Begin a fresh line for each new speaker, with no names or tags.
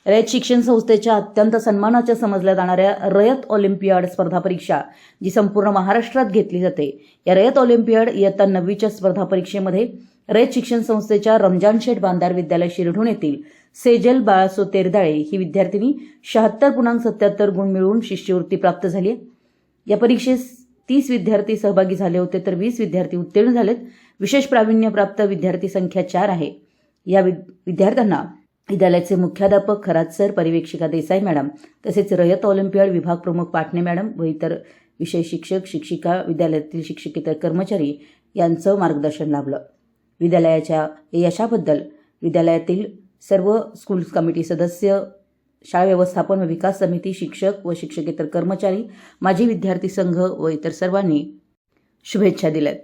रयत शिक्षण संस्थेच्या अत्यंत सन्मानाच्या समजल्या जाणाऱ्या रयत ऑलिम्पियाड स्पर्धा परीक्षा जी संपूर्ण महाराष्ट्रात घेतली जाते, या रयत ऑलिम्पियाड इयत्ता 9वीच्या स्पर्धा परीक्षेमध्ये रयत शिक्षण संस्थेच्या रमजान शेठ बांधार विद्यालय शिरढोण येथील सेजल बाळासो तेरदाळे ही विद्यार्थिनी 76.77 गुण मिळवून शिष्यवृत्ती प्राप्त झाली आहे. या परीक्षेस 30 विद्यार्थी सहभागी झाले होते तर 20 विद्यार्थी उत्तीर्ण झालेत. विशेष प्रावीण्यप्राप्त विद्यार्थी संख्या 4 आहे. या विद्यार्थ्यांना विद्यालयाचे मुख्याध्यापक खरात सर, परिवेक्षिका देसाई मॅडम तसेच रयत ऑलिम्पियाड विभाग प्रमुख पाटणे मॅडम व इतर विषय शिक्षक, शिक्षिका, विद्यालयातील शिक्षकेतर कर्मचारी यांचं मार्गदर्शन लाभलं. विद्यालयाच्या यशाबद्दल विद्यालयातील सर्व स्कूल कमिटी सदस्य, शाळा व्यवस्थापन व विकास समिती, शिक्षक व शिक्षकेतर कर्मचारी, माजी विद्यार्थी संघ व इतर सर्वांनी शुभेच्छा दिल्यात.